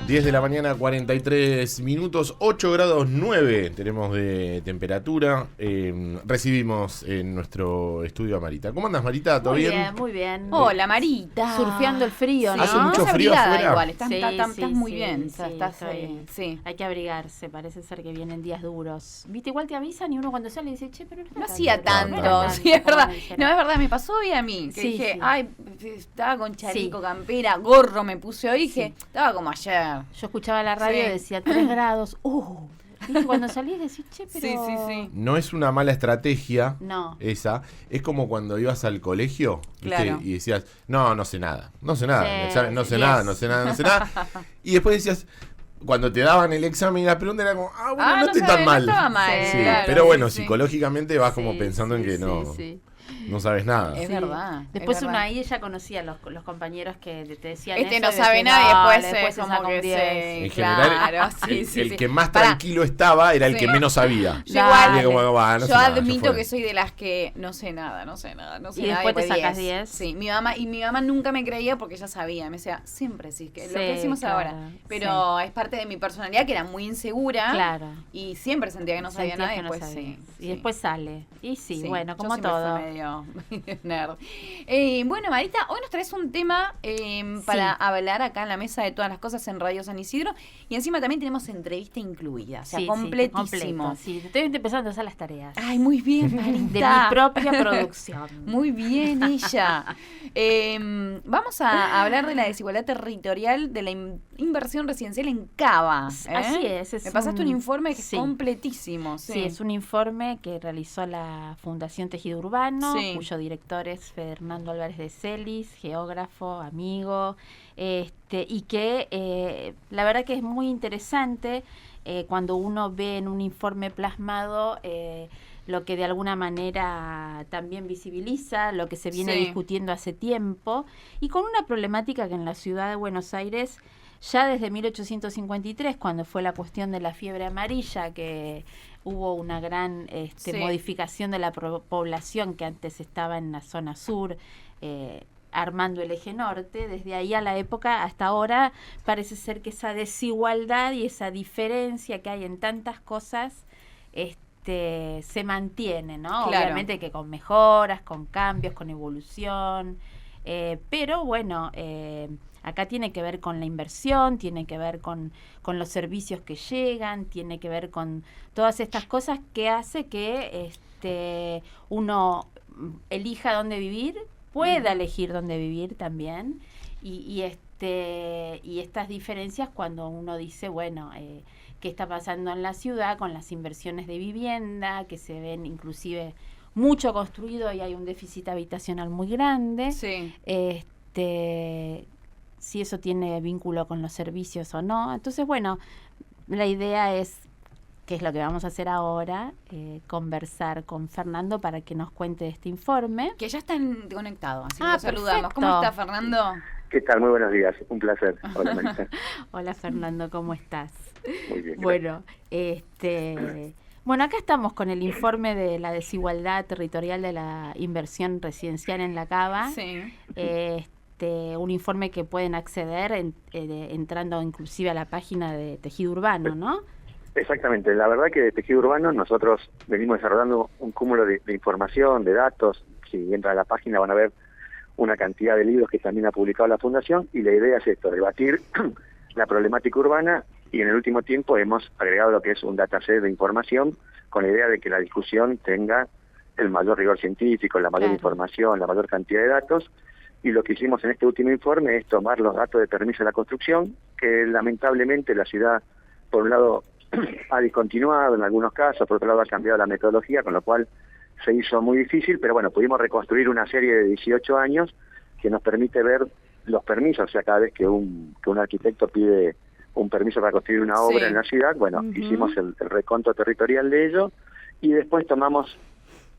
10 de la mañana, 43 minutos, 8 grados 9 tenemos de temperatura. Recibimos en nuestro estudio a Marita. ¿Cómo andas, Marita? ¿Todo bien? Muy bien, muy bien. Hola, Marita. Surfeando el frío, ¿no? ¿Hace mucho Estás frío abrigada afuera? igual, estás Sí, muy sí, bien. sí, Estás estoy- sí. Hay que abrigarse, parece ser que vienen días duros. ¿Viste? Igual te avisan y uno cuando sale dice, che, pero No hacía tanto, tanto. sí, es verdad. como me dijeron. No, es verdad, me pasó hoy a mí. Que Sí, dije, sí. ay, estaba con chaleco, Sí. campera, gorro me puse hoy. Dije, estaba como ayer. Yo escuchaba la radio Sí. y decía 3 grados. ¿Viste? Cuando salís decís, che, pero... Sí. No es una mala estrategia No. esa. Es como cuando ibas al colegio, ¿viste? Claro. Y decías, no sé nada. No sé nada. Sí, en el examen, no sé yes. nada, no sé nada, no sé nada. Y después decías, cuando te daban el examen y la pregunta era como, bueno, no estoy tan mal. No estaba mal. Sí, claro, pero bueno, sí. psicológicamente vas como Sí, pensando en sí, que sí, no, sí. no sabes nada. Es Sí. verdad. Después es uno verdad. ahí ya conocía los compañeros que te decían Este eso no y sabe decías, nada y "Dale, después se como saca un que 10". se... En general, Claro, sí, el sí. que más Pará. tranquilo estaba era el Sí. que menos sabía. Yo igual, Y como, "Bah, no sé yo nada, ya admito fue". que soy de las que no sé nada. Y después te sacas 10. Sí, mi mamá nunca me creía porque ella sabía, me decía, siempre sí, que lo que Sí, decimos claro, ahora. Pero es parte de mi personalidad que era muy insegura. Claro. Y siempre sentía que no sabía Sentías nada y que no después sabías. sí. Y después sale. Y sí, bueno, yo como siempre fui todo. medio nerd. Bueno, Marita, hoy nos traes un tema para hablar acá en la mesa de todas las cosas en Radio San Isidro. Y encima también tenemos entrevista incluida. O sea, Sí, sí, completísimo. completo, sí, estoy empezando a hacer las tareas. Ay, muy bien, De Marita. mi propia producción. Muy bien, ella. Vamos a hablar de la desigualdad territorial de la inversión residencial en Cava. Así es Me pasaste un informe que sí. es completísimo. Sí, es un informe que realizó la Fundación Tejido Urbano, Sí. cuyo director es Fernando Álvarez de Celis, geógrafo, amigo, y que la verdad que es muy interesante cuando uno ve en un informe plasmado lo que de alguna manera también visibiliza, lo que se viene Sí. discutiendo hace tiempo, y con una problemática que en la ciudad de Buenos Aires ya desde 1853, cuando fue la cuestión de la fiebre amarilla, que hubo una gran Sí. modificación de la población que antes estaba en la zona sur, armando el eje norte, desde ahí a la época hasta ahora parece ser que esa desigualdad y esa diferencia que hay en tantas cosas se mantiene, ¿no? Claro. Obviamente que con mejoras, con cambios, con evolución, pero bueno, acá tiene que ver con la inversión, tiene que ver con los servicios que llegan, tiene que ver con todas estas cosas que hace que uno elija dónde vivir, pueda elegir dónde vivir también, y estas diferencias cuando uno dice, bueno, qué está pasando en la ciudad con las inversiones de vivienda, que se ven inclusive mucho construido y hay un déficit habitacional muy grande. Sí. Si eso tiene vínculo con los servicios o no. Entonces, bueno, la idea es, que es lo que vamos a hacer ahora, conversar con Fernando para que nos cuente este informe. Que ya están conectados, así que Ah, lo saludamos. perfecto. ¿Cómo está, Fernando? ¿Qué tal? Muy buenos días. Un placer. Hola, Marita. Hola, Fernando, ¿cómo estás? Muy bien. Bueno, bueno, acá estamos con el informe de la desigualdad territorial de la inversión residencial en la Cava. Sí. Un informe que pueden acceder entrando inclusive a la página de Tejido Urbano, ¿no? Exactamente. La verdad que de Tejido Urbano nosotros venimos desarrollando un cúmulo de información, de datos. Si entran a la página van a ver una cantidad de libros que también ha publicado la Fundación, y la idea es esto, debatir la problemática urbana, y en el último tiempo hemos agregado lo que es un dataset de información con la idea de que la discusión tenga el mayor rigor científico, la mayor Claro. información, la mayor cantidad de datos. Y lo que hicimos en este último informe es tomar los datos de permiso de la construcción, que lamentablemente la ciudad, por un lado, ha discontinuado en algunos casos, por otro lado ha cambiado la metodología, con lo cual se hizo muy difícil, pero bueno, pudimos reconstruir una serie de 18 años que nos permite ver los permisos. O sea, cada vez que un arquitecto pide un permiso para construir una obra Sí. en la ciudad, bueno, Ujú. hicimos el reconto territorial de ello, y después tomamos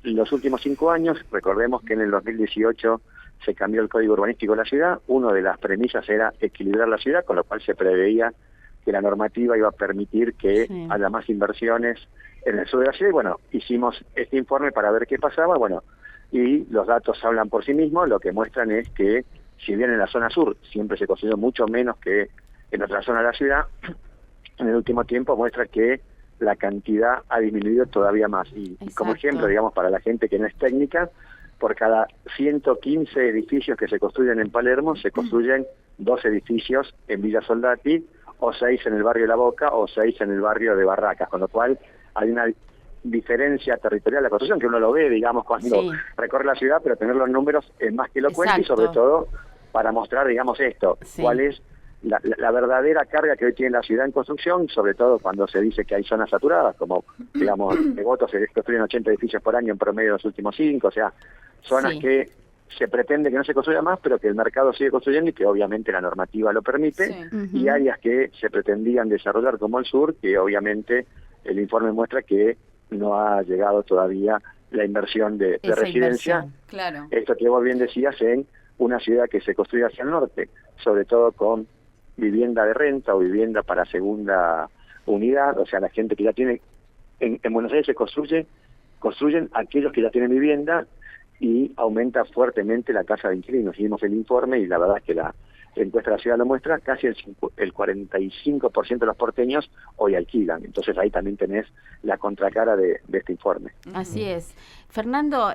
los últimos 5 años. Recordemos que en el 2018 se cambió el Código Urbanístico de la ciudad. Una de las premisas era equilibrar la ciudad, con lo cual se preveía que la normativa iba a permitir que Sí. haya más inversiones en el sur de la ciudad. Y bueno, hicimos este informe para ver qué pasaba, bueno, y los datos hablan por sí mismos. Lo que muestran es que, si bien en la zona sur siempre se construyó mucho menos que en otra zona de la ciudad, en el último tiempo muestra que la cantidad ha disminuido todavía más. Y como ejemplo, digamos, para la gente que no es técnica, por cada 115 edificios que se construyen en Palermo, se construyen 2 edificios en Villa Soldati, o 6 en el barrio de La Boca, o 6 en el barrio de Barracas, con lo cual hay una diferencia territorial de la construcción, que uno lo ve, digamos, cuando recorre la ciudad, pero tener los números es más que elocuente, y sobre todo para mostrar, digamos, esto, cuál es la verdadera carga que hoy tiene la ciudad en construcción, sobre todo cuando se dice que hay zonas saturadas, como, digamos, en Devoto se construyen 80 edificios por año en promedio en los últimos 5, o sea, zonas que se pretende que no se construya más, pero que el mercado sigue construyendo y que obviamente la normativa lo permite, y áreas que se pretendían desarrollar como el sur, que obviamente el informe muestra que no ha llegado todavía la inversión de residencia. Claro. Esto que vos bien decías, en una ciudad que se construye hacia el norte, sobre todo con vivienda de renta o vivienda para segunda unidad, o sea, la gente que ya tiene, en Buenos Aires se construyen aquellos que ya tienen vivienda, y aumenta fuertemente la tasa de inquilinos. Vimos el informe y la verdad es que la encuesta de la ciudad lo muestra, casi el 45% de los porteños hoy alquilan. Entonces ahí también tenés la contracara de este informe. Así es. Fernando,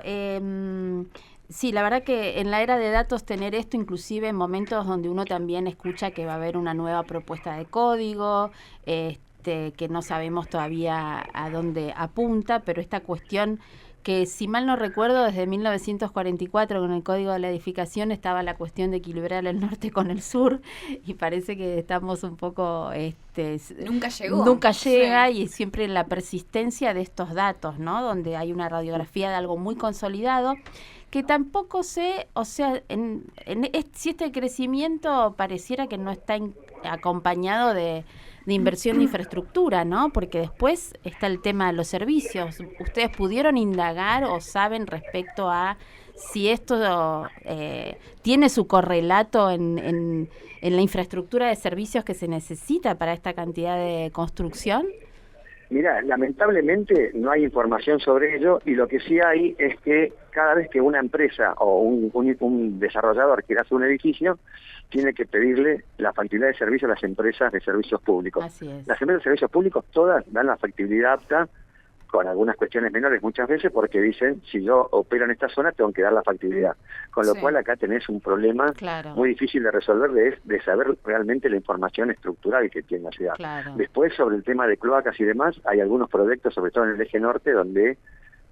sí, la verdad que en la era de datos tener esto, inclusive en momentos donde uno también escucha que va a haber una nueva propuesta de código, que no sabemos todavía a dónde apunta, pero esta cuestión que, si mal no recuerdo, desde 1944 con el Código de la Edificación estaba la cuestión de equilibrar el norte con el sur, y parece que estamos un poco... Nunca llegó. Nunca llega, y siempre la persistencia de estos datos, ¿no? Donde hay una radiografía de algo muy consolidado, que tampoco sé, o sea, si este crecimiento pareciera que no está acompañado de inversión de infraestructura, ¿no? Porque después está el tema de los servicios. ¿Ustedes pudieron indagar o saben respecto a si esto tiene su correlato en la infraestructura de servicios que se necesita para esta cantidad de construcción? Mira, lamentablemente no hay información sobre ello, y lo que sí hay es que cada vez que una empresa o un desarrollador quiere hacer un edificio, tiene que pedirle la factibilidad de servicio a las empresas de servicios públicos. Así es. Las empresas de servicios públicos todas dan la factibilidad apta, con algunas cuestiones menores muchas veces, porque dicen, si yo opero en esta zona, tengo que dar la factibilidad. Con lo cual acá tenés un problema muy difícil de resolver, de saber realmente la información estructural que tiene la ciudad. Después, sobre el tema de cloacas y demás, hay algunos proyectos, sobre todo en el eje norte, donde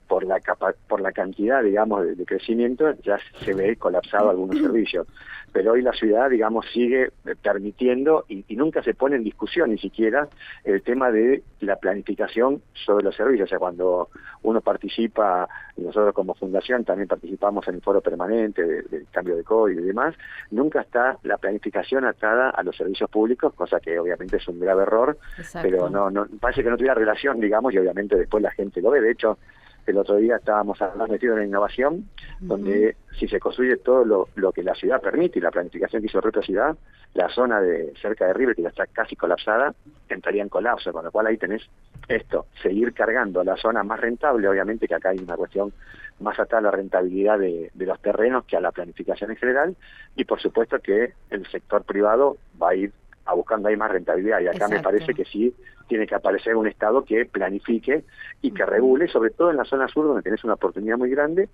por la cantidad, digamos, de crecimiento, ya se ve colapsado algunos servicios. Pero hoy la ciudad, digamos, sigue permitiendo y nunca se pone en discusión ni siquiera el tema de la planificación sobre los servicios. O sea, cuando uno participa, y nosotros como fundación también participamos en el foro permanente del cambio de código y demás, nunca está la planificación atada a los servicios públicos, cosa que obviamente es un grave error. Exacto. Pero no parece que no tuviera relación, digamos, y obviamente después la gente lo ve. De hecho, el otro día estábamos metidos en la innovación, donde si se construye todo lo que la ciudad permite y la planificación que hizo la propia ciudad, la zona de cerca de River, que ya está casi colapsada, entraría en colapso, con lo cual ahí tenés esto, seguir cargando la zona más rentable, obviamente que acá hay una cuestión más atada a la rentabilidad de los terrenos que a la planificación en general, y por supuesto que el sector privado va a ir a buscando ahí más rentabilidad, y acá me parece que sí tiene que aparecer un Estado que planifique y que regule, sobre todo en la zona sur, donde tenés una oportunidad muy grande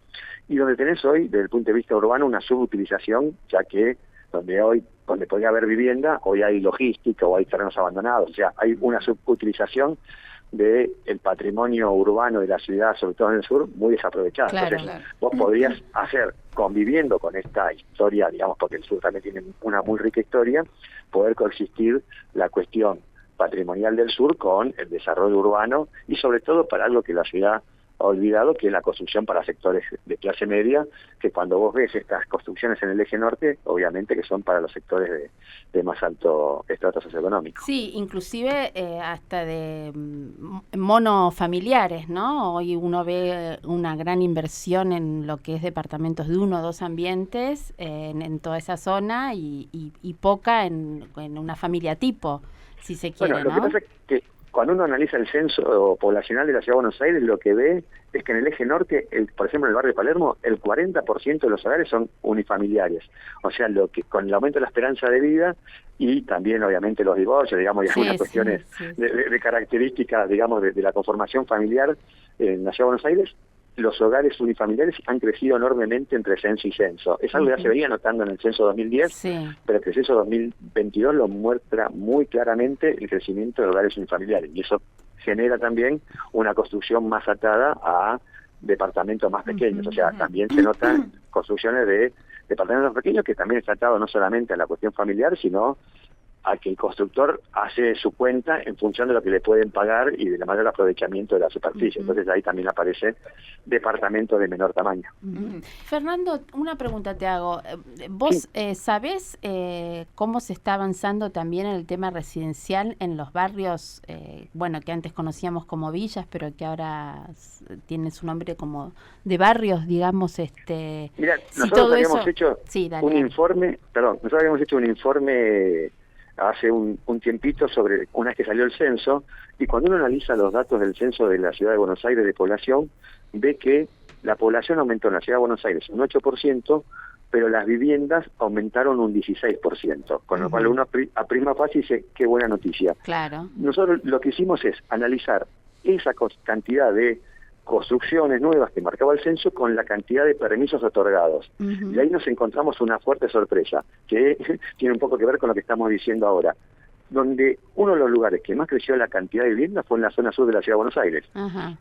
y donde tenés hoy, desde el punto de vista urbano, una subutilización, ya que donde podría haber vivienda, hoy hay logística o hay terrenos abandonados, o sea, hay una subutilización del patrimonio urbano de la ciudad, sobre todo en el sur, muy desaprovechada. Entonces, vos podrías hacer, conviviendo con esta historia, digamos, porque el sur también tiene una muy rica historia, poder coexistir la cuestión patrimonial del sur con el desarrollo urbano, y sobre todo para algo que la ciudad ha olvidado, que es la construcción para sectores de clase media, que cuando vos ves estas construcciones en el eje norte, obviamente que son para los sectores de más alto estrato socioeconómico. Sí, inclusive hasta de monofamiliares, ¿no? Hoy uno ve una gran inversión en lo que es departamentos de 1 o 2 ambientes en toda esa zona, y poca en una familia tipo, si se quiere, bueno, lo que pasa es que cuando uno analiza el censo poblacional de la Ciudad de Buenos Aires, lo que ve es que en el eje norte, por ejemplo en el barrio de Palermo, el 40% de los hogares son unifamiliares. O sea, lo que con el aumento de la esperanza de vida y también obviamente los divorcios, digamos, y algunas cuestiones de características, digamos, de la conformación familiar en la Ciudad de Buenos Aires, los hogares unifamiliares han crecido enormemente entre censo y censo. Es algo que ya se venía notando en el censo 2010, pero que el censo 2022 lo muestra muy claramente el crecimiento de hogares unifamiliares. Y eso genera también una construcción más atada a departamentos más pequeños. O sea, también se notan construcciones de departamentos pequeños que también está atado no solamente a la cuestión familiar, sino a que el constructor hace su cuenta en función de lo que le pueden pagar y de la mayor aprovechamiento de la superficie. Entonces ahí también aparece departamentos de menor tamaño. Fernando, una pregunta te hago. ¿Vos sabés cómo se está avanzando también en el tema residencial en los barrios, bueno, que antes conocíamos como villas, pero que ahora tienen su nombre como de barrios, digamos? Mira, si nosotros todo habíamos eso... hecho un informe, nosotros habíamos hecho un informe hace un tiempito sobre una vez que salió el censo, y cuando uno analiza los datos del censo de la Ciudad de Buenos Aires de población, ve que la población aumentó en la Ciudad de Buenos Aires un 8%, pero las viviendas aumentaron un 16%, con lo cual uno a prima facie dice, qué buena noticia. Claro. Nosotros lo que hicimos es analizar esa cantidad de construcciones nuevas que marcaba el censo con la cantidad de permisos otorgados. Y ahí nos encontramos una fuerte sorpresa, que tiene un poco que ver con lo que estamos diciendo ahora, donde uno de los lugares que más creció la cantidad de viviendas fue en la zona sur de la Ciudad de Buenos Aires.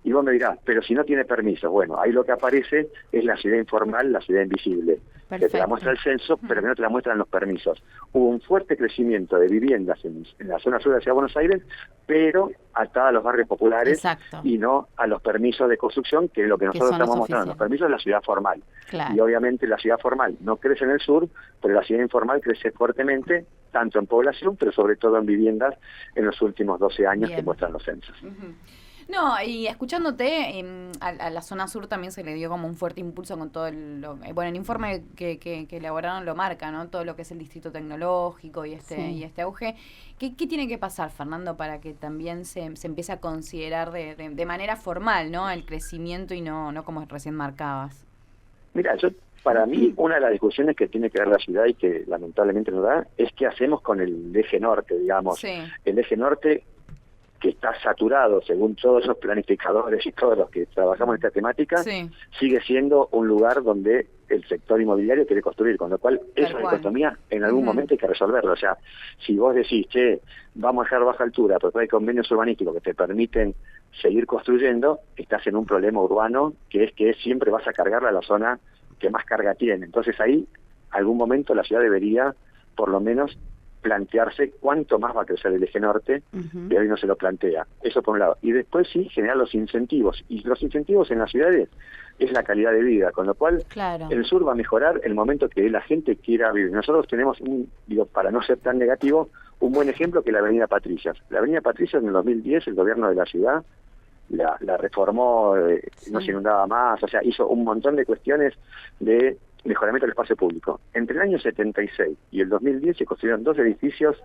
Y vos me dirás, pero si no tiene permiso, bueno, ahí lo que aparece es la ciudad informal, la ciudad invisible, que te la muestra el censo, pero que no te la muestran los permisos. Hubo un fuerte crecimiento de viviendas en la zona sur de la Ciudad de Buenos Aires, pero atada a los barrios populares y no a los permisos de construcción, que es lo que nosotros estamos mostrando. Los permisos de la ciudad formal. Y obviamente la ciudad formal no crece en el sur, pero la ciudad informal crece fuertemente, tanto en población, pero sobre todo en viviendas en los últimos 12 años que muestran los censos. No, y escuchándote, a la zona sur también se le dio como un fuerte impulso con todo bueno, el informe que elaboraron lo marca, ¿no? Todo lo que es el distrito tecnológico y este auge. ¿Qué tiene que pasar, Fernando, para que también se empiece a considerar de manera formal, ¿no? El crecimiento y no como recién marcabas? Mira, para mí, una de las discusiones que tiene que dar la ciudad y que lamentablemente no da, es qué hacemos con el eje norte, digamos. El eje norte, que está saturado, según todos los planificadores y todos los que trabajamos en esta temática, sigue siendo un lugar donde el sector inmobiliario quiere construir, con lo cual esa dicotomía en algún momento hay que resolverlo. O sea, si vos decís, vamos a dejar baja altura, pero hay convenios urbanísticos que te permiten seguir construyendo, estás en un problema urbano que es que siempre vas a cargarla a la zona que más carga tiene. Entonces ahí, algún momento la ciudad debería, por lo menos, plantearse cuánto más va a crecer el eje norte, y hoy no se lo plantea. Eso por un lado. Y después sí, generar los incentivos. Y los incentivos en las ciudades es la calidad de vida, con lo cual el sur va a mejorar el momento que la gente quiera vivir. Nosotros tenemos, para no ser tan negativo, un buen ejemplo que la Avenida Patricias. La Avenida Patricias en el 2010, el gobierno de la ciudad la reformó, no se inundaba más, o sea, hizo un montón de cuestiones de mejoramiento del espacio público. Entre el año 76 y el 2010 se construyeron 2 edificios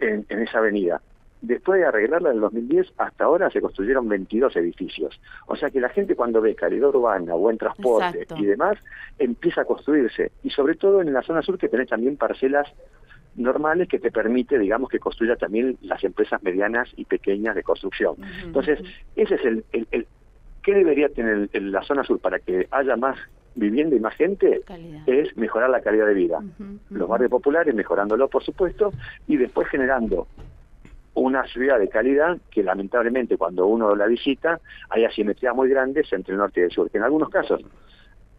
en esa avenida. Después de arreglarla en el 2010, hasta ahora se construyeron 22 edificios. O sea que la gente cuando ve calidad urbana, buen transporte y demás, empieza a construirse. Y sobre todo en la zona sur, que tenés también parcelas normales que te permite, digamos, que construya también las empresas medianas y pequeñas de construcción. Entonces, ese es el ¿qué debería tener la zona sur para que haya más vivienda y más gente? Es mejorar la calidad de vida. Los barrios populares, mejorándolo, por supuesto, y después generando una ciudad de calidad que lamentablemente cuando uno la visita hay asimetrías muy grandes entre el norte y el sur, que en algunos casos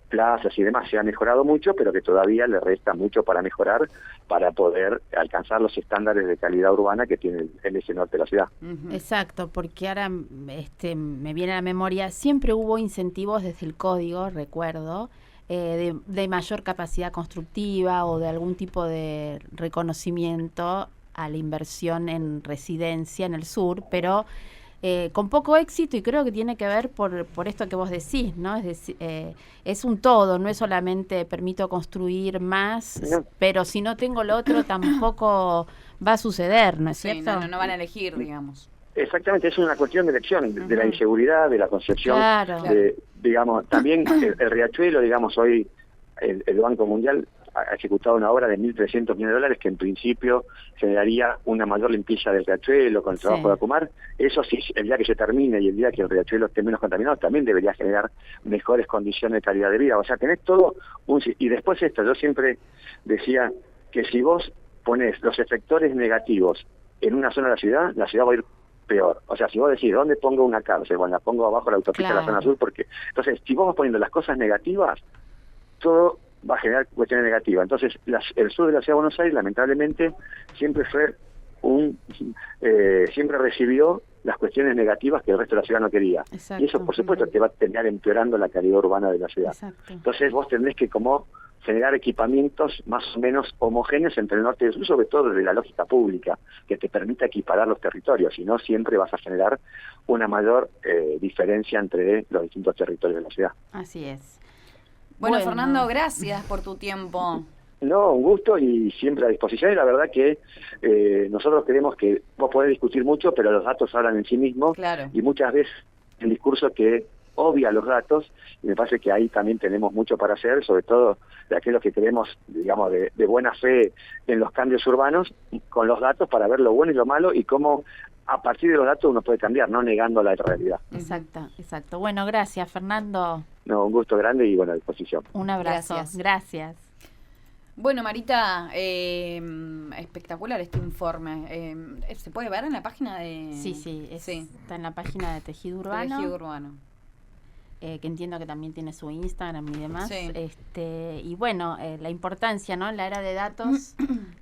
plazas y demás se ha mejorado mucho, pero que todavía le resta mucho para mejorar para poder alcanzar los estándares de calidad urbana que tiene el eje norte de la ciudad. Exacto, porque ahora me viene a la memoria, siempre hubo incentivos desde el código, recuerdo, de mayor capacidad constructiva o de algún tipo de reconocimiento a la inversión en residencia en el sur, pero con poco éxito, y creo que tiene que ver por esto que vos decís, ¿no? Es decir, es un todo, no es solamente permito construir más, pero si no tengo lo otro tampoco va a suceder, ¿no es cierto? No van a elegir, digamos. Exactamente, es una cuestión de elección, de la inseguridad, de la concepción, Claro. digamos, también el riachuelo, digamos, hoy el Banco Mundial ha ejecutado una obra de $1.300 millones que en principio generaría una mayor limpieza del riachuelo con el trabajo de Acumar. Eso sí, el día que se termine y el día que el riachuelo esté menos contaminado, también debería generar mejores condiciones de calidad de vida. O sea, tenés todo y después esto, yo siempre decía que si vos ponés los efectores negativos en una zona de la ciudad va a ir peor. O sea, si vos decís, ¿dónde pongo una cárcel? Bueno, la pongo abajo de la autopista de la zona sur, porque entonces, si vos vas poniendo las cosas negativas, todo va a generar cuestiones negativas. Entonces, el sur de la ciudad de Buenos Aires, lamentablemente, siempre fue siempre recibió las cuestiones negativas que el resto de la ciudad no quería. Exacto. Y eso, por supuesto, te va a terminar empeorando la calidad urbana de la ciudad. Exacto. Entonces, vos tenés que como generar equipamientos más o menos homogéneos entre el norte y el sur, sobre todo desde la lógica pública, que te permita equiparar los territorios, si no siempre vas a generar una mayor diferencia entre los distintos territorios de la ciudad. Así es. Bueno, Fernando, gracias por tu tiempo. No, un gusto y siempre a disposición. Y la verdad que nosotros creemos que vos podés discutir mucho, pero los datos hablan en sí mismos. Claro. Y muchas veces el discurso que obvia los datos, y me parece que ahí también tenemos mucho para hacer, sobre todo de aquellos que creemos, digamos, de buena fe en los cambios urbanos, con los datos para ver lo bueno y lo malo y cómo a partir de los datos uno puede cambiar, no negando la realidad. Exacto. Bueno, gracias, Fernando. No, un gusto grande y bueno, a disposición. Un abrazo. Gracias. Bueno, Marita, espectacular este informe. ¿Se puede ver en la página de...? Sí. Está en la página de Tejido Urbano. Tejido Urbano. Que entiendo que también tiene su Instagram y demás. Sí. Y bueno, la importancia, ¿no? En la era de datos,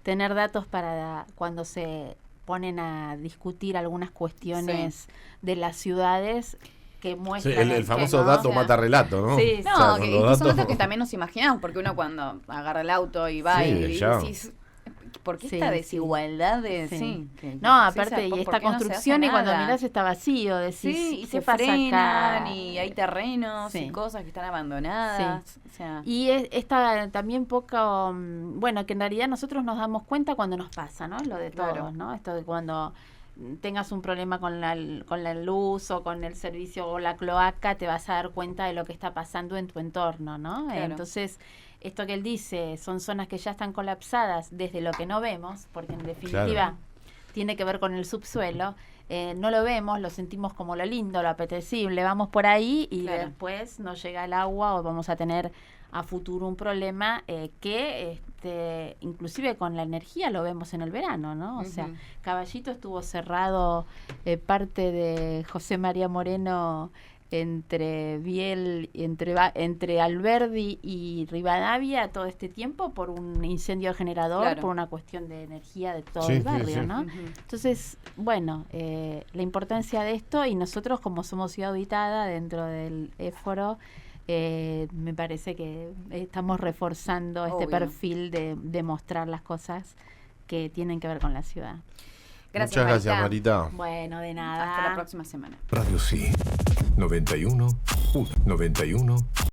tener datos para cuando se ponen a discutir algunas cuestiones de las ciudades que muestran... el famoso dato mata relato, ¿no? Sí, no, o sea, que son datos que también nos imaginamos, porque uno cuando agarra el auto y va y decís, ¿por qué esta desigualdad de...? No, aparte, y esta construcción, y cuando mirás está vacío, decís, y ¿qué se pasa frenan, acá? y hay terrenos y cosas que están abandonadas. O sea. Y esta también poco, bueno, que en realidad nosotros nos damos cuenta cuando nos pasa, ¿no? Lo de todos, ¿no? Esto de cuando tengas un problema con la luz o con el servicio o la cloaca, te vas a dar cuenta de lo que está pasando en tu entorno, ¿no? Claro. Entonces, esto que él dice, son zonas que ya están colapsadas desde lo que no vemos, porque en definitiva tiene que ver con el subsuelo. No lo vemos, lo sentimos como lo lindo, lo apetecible, vamos por ahí y después nos llega el agua o vamos a tener a futuro un problema que inclusive con la energía lo vemos en el verano, ¿no? O sea, Caballito estuvo cerrado parte de José María Moreno entre entre Alberdi y Rivadavia todo este tiempo por un incendio generador, por una cuestión de energía de todo el barrio, ¿no? Entonces, bueno, la importancia de esto, y nosotros como somos ciudad habitada dentro del éforo, me parece que estamos reforzando este perfil de mostrar las cosas que tienen que ver con la ciudad. Gracias, muchas gracias, Marita. Bueno, de nada. Hasta la próxima semana. Radio Sí, 91.1.